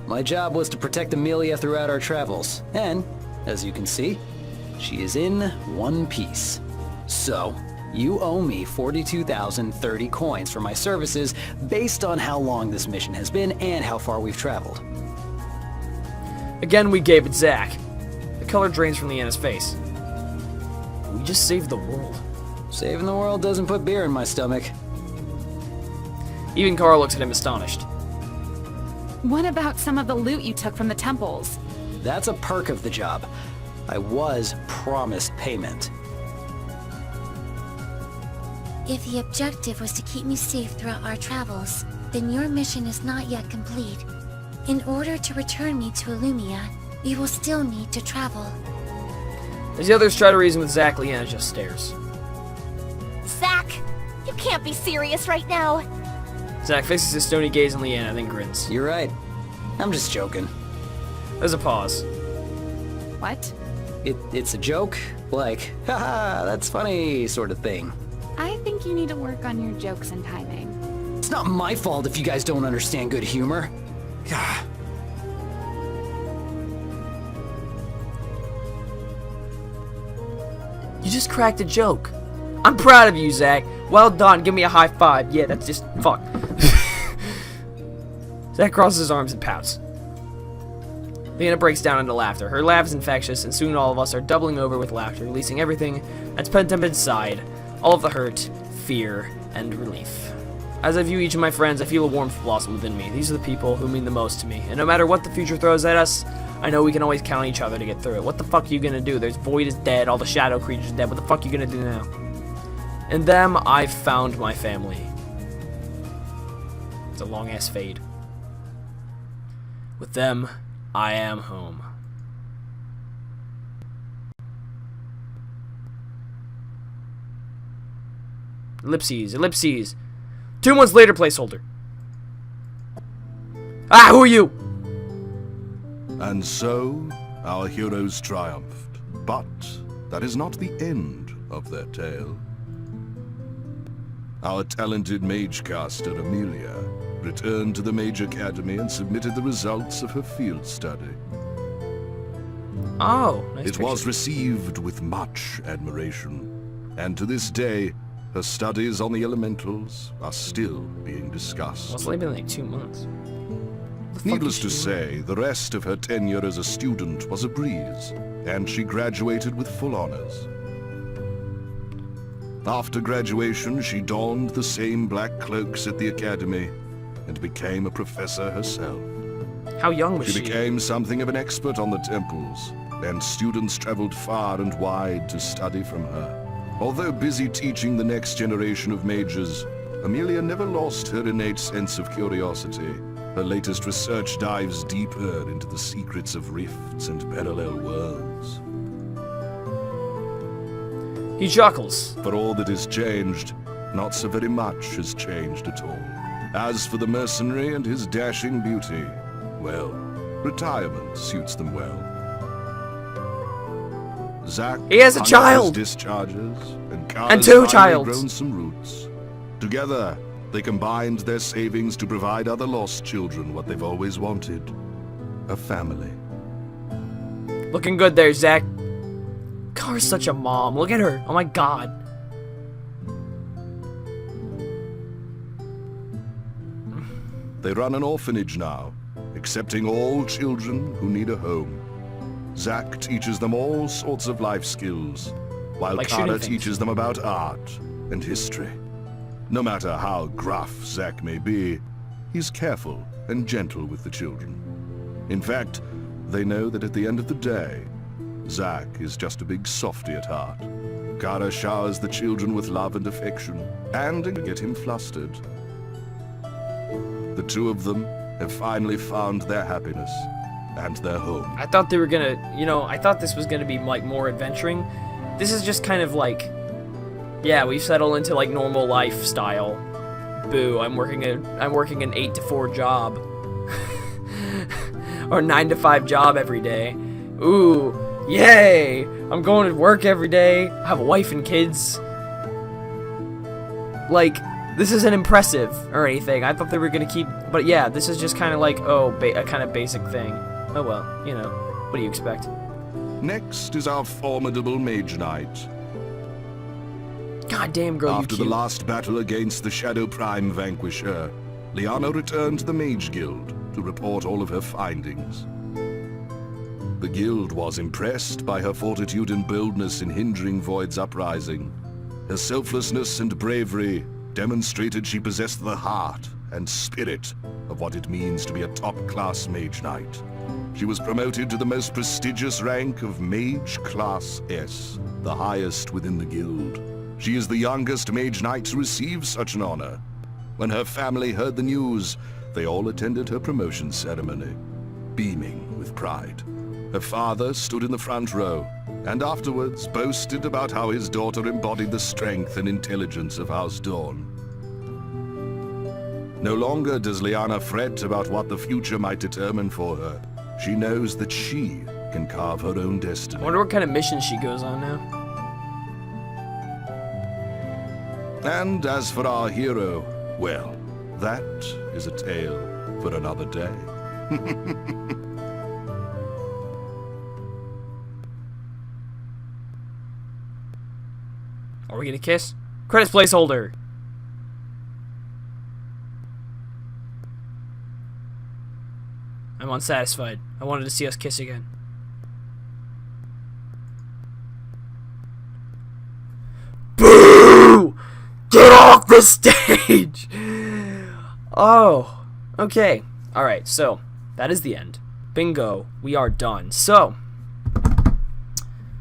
My job was to protect Amelia throughout our travels, and, as you can see, she is in one piece. So, you owe me 42,030 coins for my services based on how long this mission has been and how far we've traveled. Again, we gave it Zach. The color drains from Leanna's face. We just saved the world. Saving the world doesn't put beer in my stomach. Even Carl looks at him astonished. What about some of the loot you took from the temples? That's a perk of the job. I was promised payment. If the objective was to keep me safe throughout our travels, then your mission is not yet complete. In order to return me to Illumia, we will still need to travel. As the others try to reason with Zach, Leanna just stares. Zach, you can't be serious right now. Zach fixes his stony gaze on Leanna, then grins. You're right. I'm just joking. There's a pause. What? It's a joke, like, haha, that's funny, sort of thing. I think you need to work on your jokes and timing. It's not my fault if you guys don't understand good humor. Gah. You just cracked a joke. I'm proud of you, Zach. Well done. Give me a high five. Yeah, that's just fuck. Zach crosses his arms and pouts. Leanna breaks down into laughter. Her laugh is infectious, and soon all of us are doubling over with laughter, releasing everything that's pent up inside. All of the hurt, fear, and relief. As I view each of my friends, I feel a warmth blossom within me. These are the people who mean the most to me. And no matter what the future throws at us, I know we can always count on each other to get through it. What the fuck are you gonna do? There's Void is dead, all the shadow creatures are dead. What the fuck are you gonna do now? In them, I've found my family. It's a long-ass fade. With them, I am home. Ellipses, ellipses. 2 months later, placeholder. Ah, who are you? And so, our heroes triumphed. But that is not the end of their tale. Our talented magecaster, Amelia, returned to the Mage Academy and submitted the results of her field study. Oh, nice It picture. was received with much admiration, and to this day, her studies on the elementals are still being discussed. Well, it's only been like 2 months. Needless to say, the rest of her tenure as a student was a breeze, and she graduated with full honors. After graduation, she donned the same black cloaks at the academy and became a professor herself. How young was She she? became something of an expert on the temples, and students traveled far and wide to study from her. Although busy teaching the next generation of mages, Amelia never lost her innate sense of curiosity. Her latest research dives deeper into the secrets of rifts and parallel worlds. He chuckles. For all that is changed, not so very much has changed at all. As for the mercenary and his dashing beauty, well, retirement suits them well. Zack He has a hung up child! his discharges, and And Kara's two finally childs. grown some roots. Together, they combined their savings to provide other lost children what they've always wanted. A family. Looking good there, Zach. Kara's such a mom. Look at her. Oh my god. They run an orphanage now, accepting all children who need a home. Zack teaches them all sorts of life skills, while Like Kara shooting things. teaches them about art and history. No matter how gruff Zack may be, he's careful and gentle with the children. In fact, they know that at the end of the day, Zack is just a big softy at heart. Kara showers the children with love and affection, and to get him flustered. The two of them have finally found their happiness and their home. I thought they were gonna, I thought this was gonna be like more adventuring. This is just kind of like, yeah, we've settled into like normal lifestyle. Boo! I'm working an 8 to 4 job, or 9 to 5 job every day. Ooh, yay! I'm going to work every day. I have a wife and kids. Like, this isn't impressive or anything. I thought they were gonna keep, but yeah, this is just kind of like, a kind of basic thing. Oh well, what do you expect? Next is our formidable Mage Knight. Goddamn girl, After you the cute. last battle against the Shadow Prime Vanquisher, Liana returned to the Mage Guild to report all of her findings. The guild was impressed by her fortitude and boldness in hindering Void's uprising. Her selflessness and bravery demonstrated she possessed the heart and spirit of what it means to be a top-class Mage Knight. She was promoted to the most prestigious rank of Mage Class S, the highest within the guild. She is the youngest Mage Knight to receive such an honor. When her family heard the news, they all attended her promotion ceremony, beaming with pride. Her father stood in the front row, and afterwards boasted about how his daughter embodied the strength and intelligence of House Dawn. No longer does Liana fret about what the future might determine for her. She knows that she can carve her own I destiny. wonder what kind of mission she goes on now. And as for our hero, well, that is a tale for another day. Are we gonna kiss? Credits placeholder. I'm unsatisfied. I wanted to see us kiss again. Boo! Get off the stage! Oh, okay. Alright, so, that is the end. Bingo. We are done. So,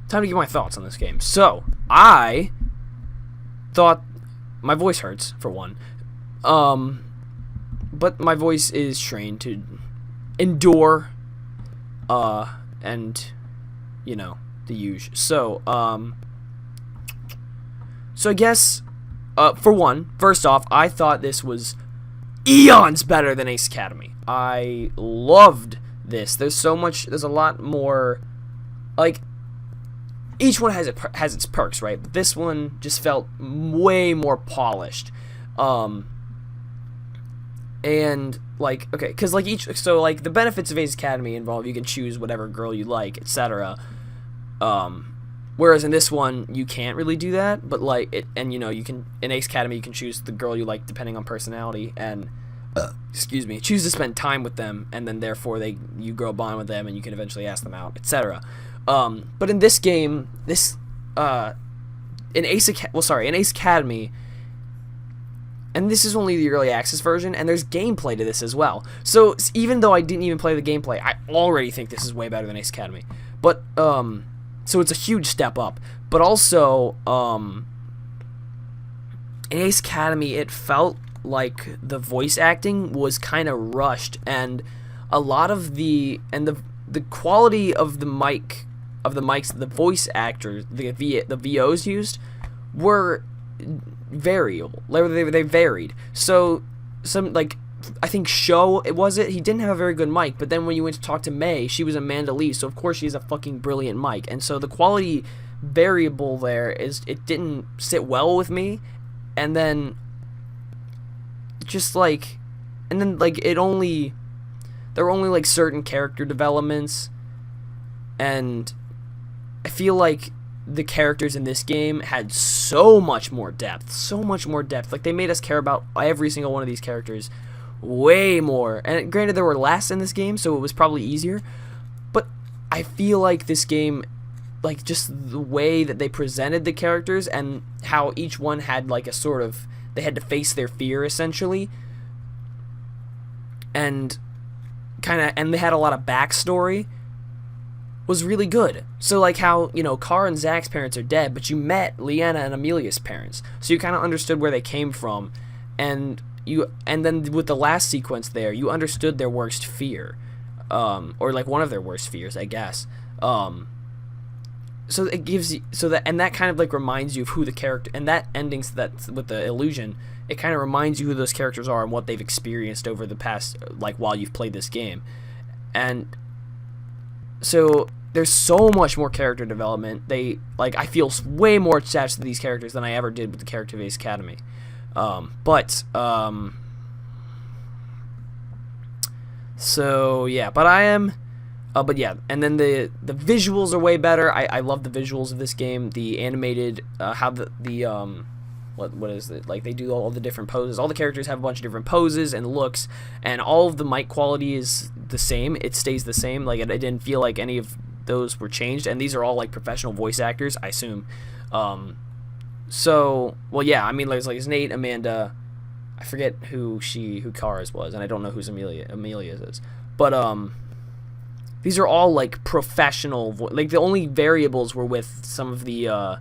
time to give my thoughts on this game. So, I thought my voice hurts, for one. But my voice is trained to endure, and, the usual. So, so I guess, for one, first off, I thought this was eons better than Ace Academy. I loved this. There's a lot more, like, each one has its perks, right? But this one just felt way more polished. And, like, okay, because, like, the benefits of Ace Academy involve you can choose whatever girl you like, etc. Whereas in this one, you can't really do that, but, like, you can, in Ace Academy, you can choose the girl you like depending on personality, and, choose to spend time with them, and then, therefore, you grow a bond with them, and you can eventually ask them out, etc. But in this game, in Ace Academy, and this is only the early access version, and there's gameplay to this as well. So even though I didn't even play the gameplay, I already think this is way better than Ace Academy. But so it's a huge step up. But also, in Ace Academy, it felt like the voice acting was kind of rushed, and a lot of the quality of the mics, the voice actors, the VOs used were variable. They varied. So some, like, I think he didn't have a very good mic, but then when you went to talk to May, she was Amanda Lee, so of course she has a fucking brilliant mic, and so the quality variable there it didn't sit well with me, and then there were only like certain character developments, and I feel like the characters in this game had so much more depth. Like, they made us care about every single one of these characters way more. And granted, there were less in this game, so it was probably easier, but I feel like this game, like, just the way that they presented the characters and how each one had like a sort of, they had to face their fear essentially, and they had a lot of backstory, was really good. So like how, you know, Car and Zach's parents are dead, but you met Leanna and Amelia's parents, so you kind of understood where they came from, and then with the last sequence there, you understood their worst fear, or like one of their worst fears, I guess. So it gives you, that kind of like reminds you of who the character, and that ending, so that with the illusion, it kind of reminds you who those characters are and what they've experienced over the past, like, while you've played this game. And so there's so much more character development. I feel way more attached to these characters than I ever did with the character of Ace Academy. So yeah, and then the visuals are way better. I love the visuals of this game. The animated, how what is it, like, they do all the different poses. All the characters have a bunch of different poses and looks, and all of the mic quality is the same. It stays the same. Like, I didn't feel like any of those were changed, and these are all like professional voice actors, I assume. So, well, yeah, I mean, there's Nate, Amanda, I forget who Kara's was, and I don't know who's Amelia's is, but these are all like professional like, the only variables were with some of the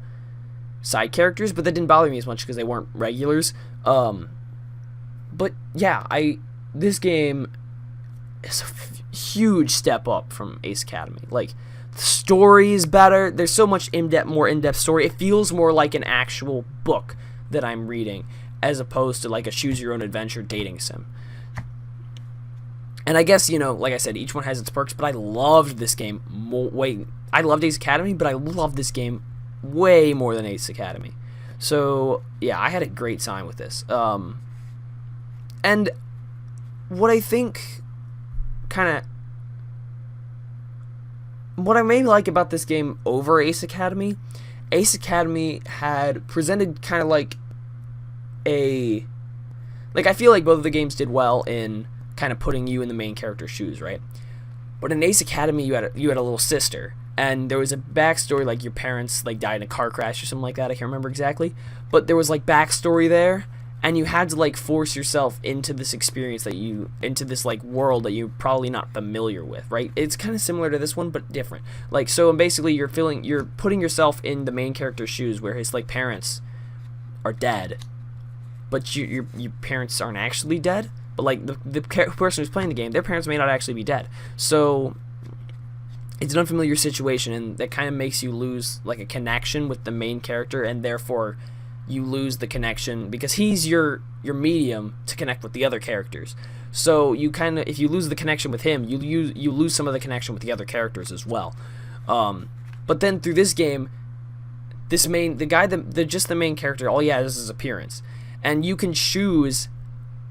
side characters, but that didn't bother me as much because they weren't regulars. But yeah, this game is a huge step up from Ace Academy. Like, the story is better. There's so much more in-depth story. It feels more like an actual book that I'm reading, as opposed to like a choose your own adventure dating sim. And I guess, you know, like I said, each one has its perks, but I loved this game I loved Ace Academy, but I loved this game way more than Ace Academy. So yeah, I had a great time with this. And what I think what I maybe like about this game over Ace Academy had presented kind of like I feel like both of the games did well in kind of putting you in the main character's shoes, right? But in Ace Academy, you had a little sister, and there was a backstory, like your parents like died in a car crash or something like that. I can't remember exactly, but there was like backstory there, and you had to like force yourself into this experience into this like world that you're probably not familiar with, right? It's kind of similar to this one, but different. Like, so basically you're putting yourself in the main character's shoes, where his like parents are dead, but your parents aren't actually dead. But like the person who's playing the game, their parents may not actually be dead. So it's an unfamiliar situation, and that kind of makes you lose like a connection with the main character, and therefore you lose the connection because he's your medium to connect with the other characters. So you kind of, if you lose the connection with him, you lose some of the connection with the other characters as well. But then through this game, the main character, all he has is his appearance, and you can choose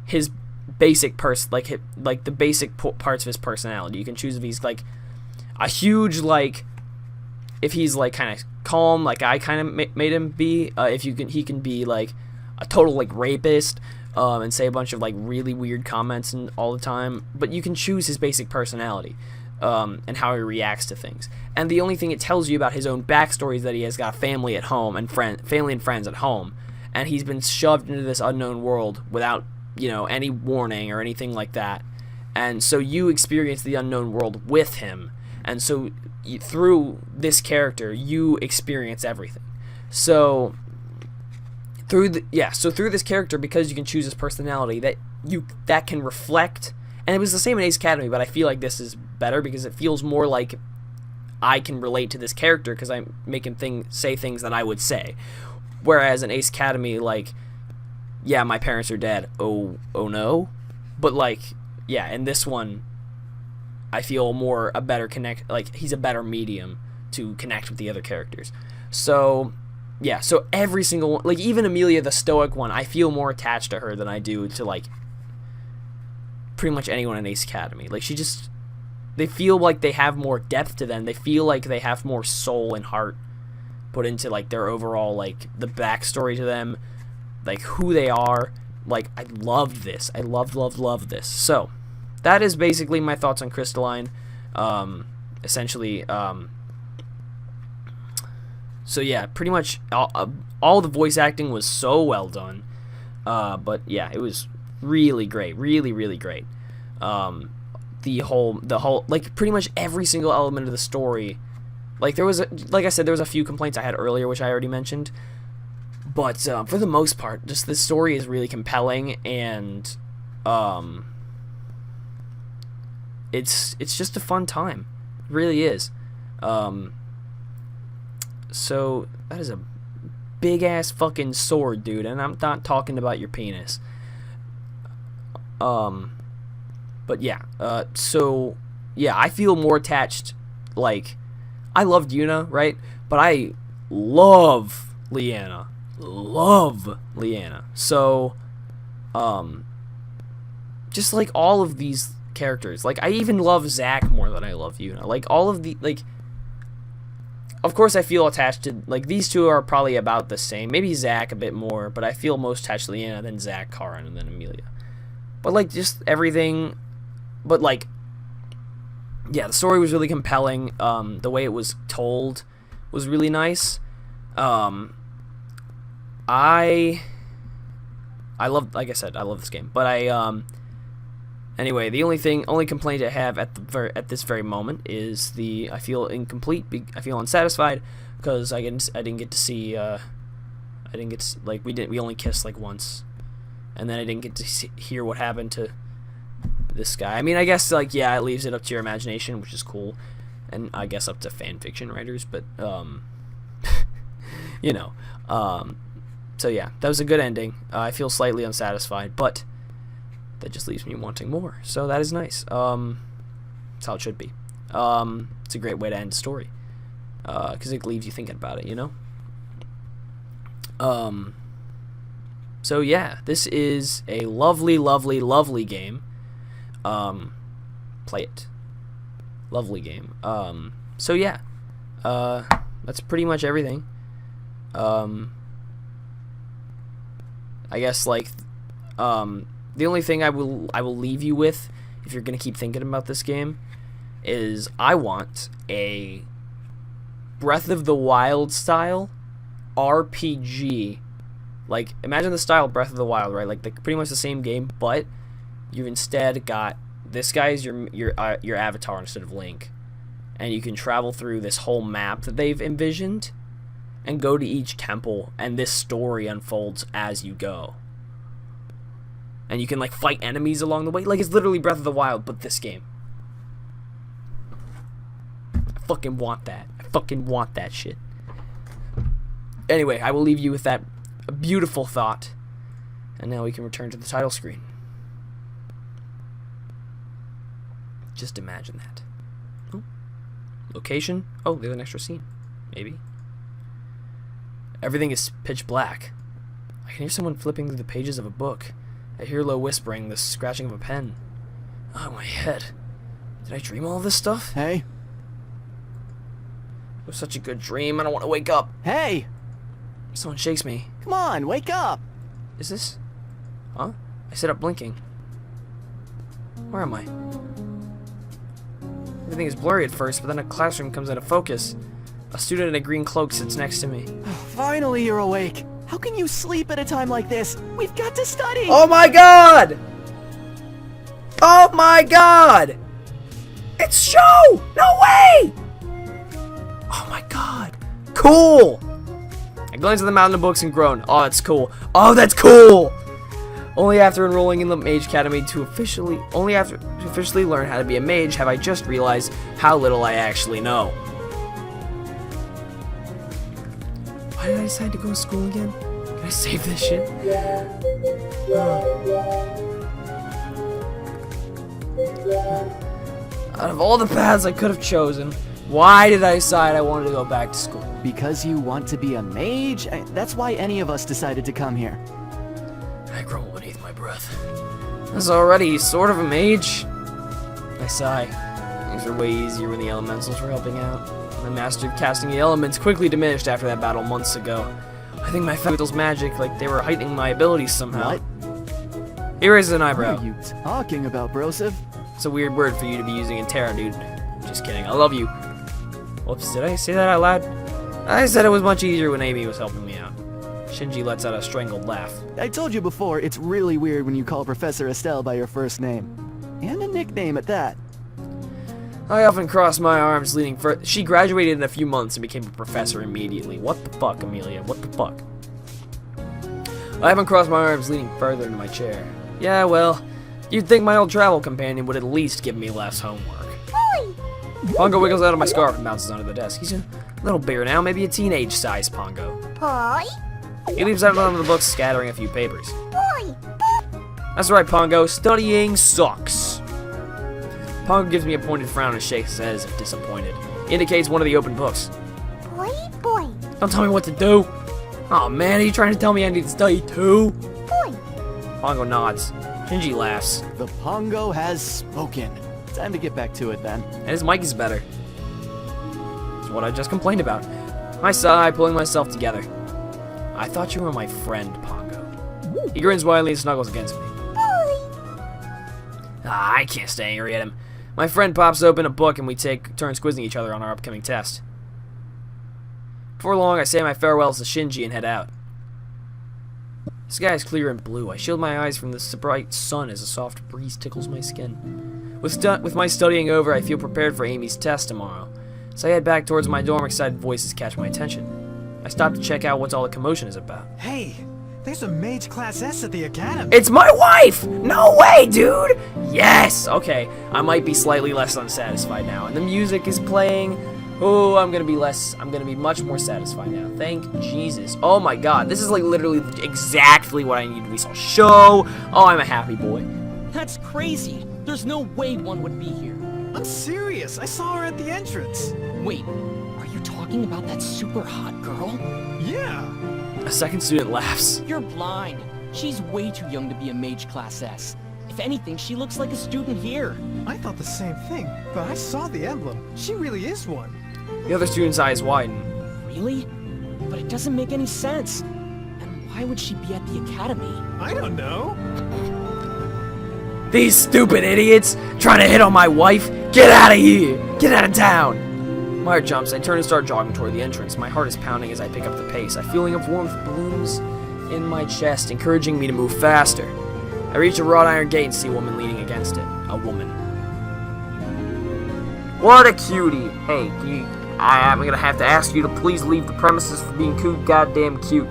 his basic like the basic parts of his personality. You can choose if he's like a huge, like, if he's like kind of calm, like I kind of made him be. He can be like a total like rapist, and say a bunch of like really weird comments and all the time. But you can choose his basic personality, and how he reacts to things. And the only thing it tells you about his own backstory is that he has got family at home and family and friends at home, and he's been shoved into this unknown world without, you know, any warning or anything like that. And so you experience the unknown world with him, and so through this character you experience everything. So through this character, because you can choose his personality, that can reflect. And it was the same in Ace Academy, but I feel like this is better because it feels more like I can relate to this character because I make him say things that I would say. Whereas in Ace Academy, like, yeah, my parents are dead. Oh no. But like, yeah, in this one, I feel more a better connect. Like, he's a better medium to connect with the other characters. So, yeah. So every single one, like even Amelia, the stoic one, I feel more attached to her than I do to like pretty much anyone in Ace Academy. Like, they feel like they have more depth to them. They feel like they have more soul and heart put into like their overall, like, the backstory to them, like who they are. Like, I loved this. I loved this. So that is basically my thoughts on Crystalline. Essentially, so yeah, pretty much all the voice acting was so well done. But yeah, it was really great, really great. The whole, like, pretty much every single element of the story. Like, like I said, there was a few complaints I had earlier, which I already mentioned. But for the most part, just the story is really compelling, and it's just a fun time. It really is. So that is a big ass fucking sword, dude, and I'm not talking about your penis. But yeah, so yeah, I feel more attached. Like, I loved Yuna, right? But I love Leanna. So, just like all of these characters, like, I even love Zack more than I love Yuna. Like, all of the, like, of course I feel attached to, like, these two are probably about the same. Maybe Zack a bit more, but I feel most attached to Leanna, then Zack, Karin, and then Amelia. But, like, just everything, but, like, yeah, the story was really compelling. The way it was told was really nice. I love, like I said, I love this game. But anyway, the only complaint I have at this very moment is I feel incomplete. I feel unsatisfied because I didn't get to see. We only kissed like once, and then I didn't get to hear what happened to this guy. I mean, I guess, like, yeah, it leaves it up to your imagination, which is cool, and I guess up to fan fiction writers. But you know, so yeah, that was a good ending. I feel slightly unsatisfied, but that just leaves me wanting more. So that is nice. That's how it should be. It's a great way to end a story, because it leaves you thinking about it, you know? So yeah, this is a lovely game. Play it. Lovely game. So yeah, that's pretty much everything. I guess, like, the only thing I will leave you with, if you're gonna keep thinking about this game, is I want a Breath of the Wild style RPG. Like, imagine the style of Breath of the Wild, right? Like, pretty much the same game, but you've instead got this guy is your avatar instead of Link, and you can travel through this whole map that they've envisioned, and go to each temple, and this story unfolds as you go. And you can, like, fight enemies along the way. Like, it's literally Breath of the Wild, but this game. I fucking want that. I fucking want that shit. Anyway, I will leave you with that beautiful thought. And now we can return to the title screen. Just imagine that. Oh. Location? Oh, there's an extra scene. Maybe. Everything is pitch black. I can hear someone flipping through the pages of a book. I hear low whispering, the scratching of a pen. Oh, my head. Did I dream all of this stuff? Hey. It was such a good dream. I don't want to wake up. Hey! Someone shakes me. Come on, wake up! Is this? Huh? I sit up blinking. Where am I? Everything is blurry at first, but then a classroom comes into focus. A student in a green cloak sits next to me. Finally you're awake. How can you sleep at a time like this? We've got to study! Oh my god! Oh my god! It's Sho! No way! Oh my god. Cool! I glanced at the mountain of books and groaned. Oh, that's cool. Oh, that's cool! Only after enrolling in the Mage Academy to officially learn how to be a mage have I just realized how little I actually know. Why did I decide to go to school again? Can I save this shit? Out of all the paths I could have chosen, why did I decide I wanted to go back to school? Because you want to be a mage? That's why any of us decided to come here. I grumble beneath my breath. I was already sort of a mage. I sigh. Things were way easier when the elementals were helping out. My mastery of casting the elements quickly diminished after that battle months ago. I think my faculty's magic, like they were heightening my abilities somehow. What? He raises an eyebrow. What are you talking about, Broseph? It's a weird word for you to be using in Terra, dude. Just kidding. I love you. Whoops, did I say that out loud? I said it was much easier when Amy was helping me out. Shinji lets out a strangled laugh. I told you before, it's really weird when you call Professor Estelle by your first name. And a nickname at that. I often cross my arms leaning further. She graduated in a few months and became a professor immediately. What the fuck, Amelia? What the fuck? I haven't crossed my arms leaning further into my chair. Yeah, well, you'd think my old travel companion would at least give me less homework. Pongo wiggles out of my scarf and bounces onto the desk. He's a little bigger now, maybe a teenage-sized Pongo. Boy, He leaves out onto the books, scattering a few papers. boy, That's right, Pongo. Studying sucks. Pongo gives me a pointed frown and shakes his head as if disappointed. He indicates one of the open books. boy, boy, Don't tell me what to do. Oh man, are you trying to tell me I need to study too? boy. Pongo nods. Shinji laughs. The Pongo has spoken. Time to get back to it then. And his mic is better. It's what I just complained about. I sigh, pulling myself together. I thought you were my friend, Pongo. He grins widely and snuggles against me. I can't stay angry at him. My friend pops open a book and we take turns quizzing each other on our upcoming test. Before long, I say my farewells to Shinji and head out. The sky is clear and blue. I shield my eyes from the bright sun as a soft breeze tickles my skin. With my studying over, I feel prepared for Amy's test tomorrow. So I head back towards my dorm, excited voices catch my attention. I stop to check out what all the commotion is about. Hey, there's a mage class S at the academy. It's my wife! No way, dude! Yes! Okay, I might be slightly less unsatisfied now. And the music is playing. Oh, I'm gonna be much more satisfied now. Thank Jesus. Oh my god, this is like literally exactly what I need to be so show. Oh, I'm a happy boy. That's crazy. There's no way one would be here. I'm serious. I saw her at the entrance. Wait, are you talking about that super hot girl? Yeah. A second student laughs. You're blind. She's way too young to be a mage class S. If anything, she looks like a student here. I thought the same thing, but I saw the emblem. She really is one. The other student's eyes widen. Really? But it doesn't make any sense. And why would she be at the academy? I don't know. These stupid idiots trying to hit on my wife. Get out of here. Get out of town. My heart jumps. I turn and start jogging toward the entrance. My heart is pounding as I pick up the pace. A feeling of warmth blooms in my chest, encouraging me to move faster. I reach a wrought iron gate and see a woman leaning against it. A woman. What a cutie. Hey, I'm gonna have to ask you to please leave the premises for being too goddamn cute.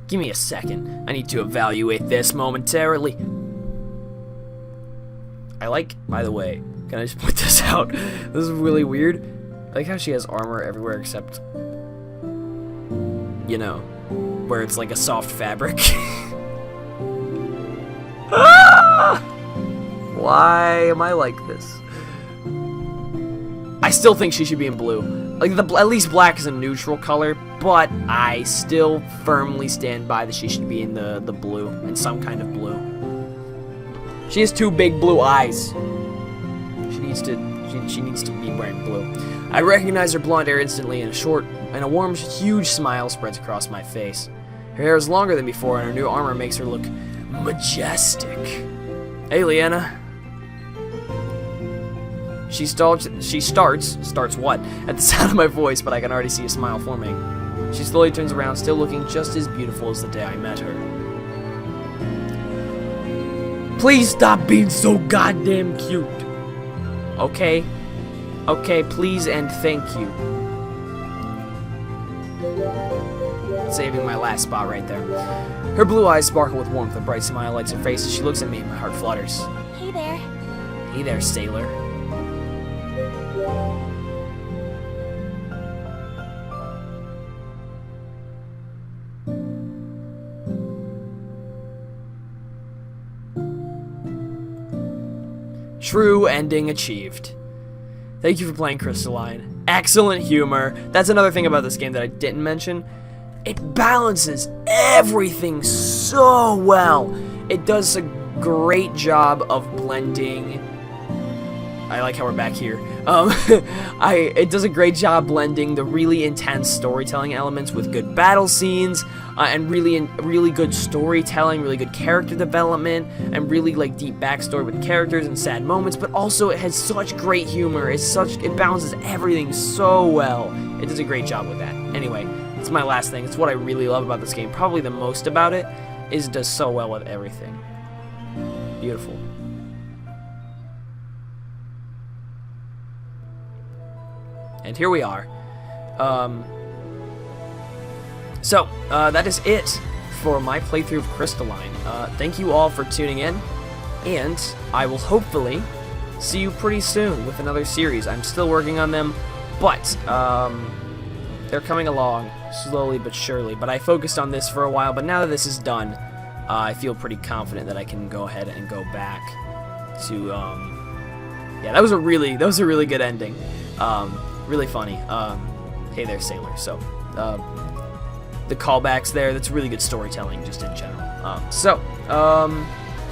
Give me a second. I need to evaluate this momentarily. By the way, can I just point this out? This is really weird. I like how she has armor everywhere except, you know, where it's like a soft fabric. Why am I like this? I still think she should be in blue. Like, at least black is a neutral color, but I still firmly stand by that she should be in the blue, in some kind of blue. She has two big blue eyes. She needs to be wearing blue. I recognize her blonde hair instantly, and a warm, huge smile spreads across my face. Her hair is longer than before, and her new armor makes her look majestic. Hey, Leanna. She starts what? At the sound of my voice, but I can already see a smile forming. She slowly turns around, still looking just as beautiful as the day I met her. Please stop being so goddamn cute. Okay? Okay, please and thank you. Saving my last spot right there. Her blue eyes sparkle with warmth, a bright smile lights her face as she looks at me. My heart flutters. Hey there. Hey there, sailor. True ending achieved. Thank you for playing Crystalline. Excellent humor. That's another thing about this game that I didn't mention. It balances everything so well. It does a great job of blending. I like how we're back here. It does a great job blending the really intense storytelling elements with good battle scenes, and really good storytelling, really good character development, and really like deep backstory with characters and sad moments. But also, it has such great humor. It balances everything so well. It does a great job with that. Anyway, it's my last thing. It's what I really love about this game. Probably the most about it is it does so well with everything. Beautiful. And here we are. So, that is it for my playthrough of Crystalline. Thank you all for tuning in, and I will hopefully see you pretty soon with another series. I'm still working on them, but they're coming along slowly but surely. But I focused on this for a while, but now that this is done, I feel pretty confident that I can go ahead and go back to, yeah, that was a really good ending. Really funny. Hey there, sailor. So, the callbacks there, that's really good storytelling just in general.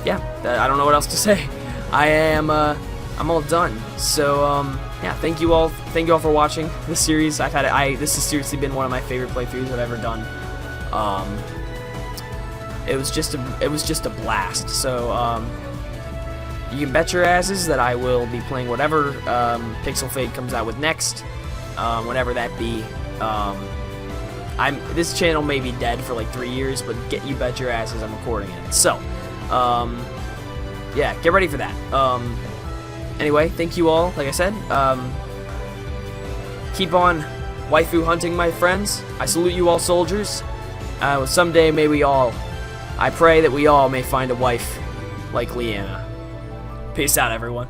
Yeah, I don't know what else to say. I'm all done. So, yeah, thank you all for watching this series. This has seriously been one of my favorite playthroughs I've ever done. It was just a blast. So, you can bet your asses that I will be playing whatever Pixel Fade comes out with next, whenever that be. This channel may be dead for like 3 years, but you bet your asses I'm recording it. So, yeah, get ready for that. Anyway, thank you all. Like I said, keep on waifu hunting, my friends. I salute you all, soldiers. Someday I pray that we all may find a wife like Leanna. Peace out, everyone.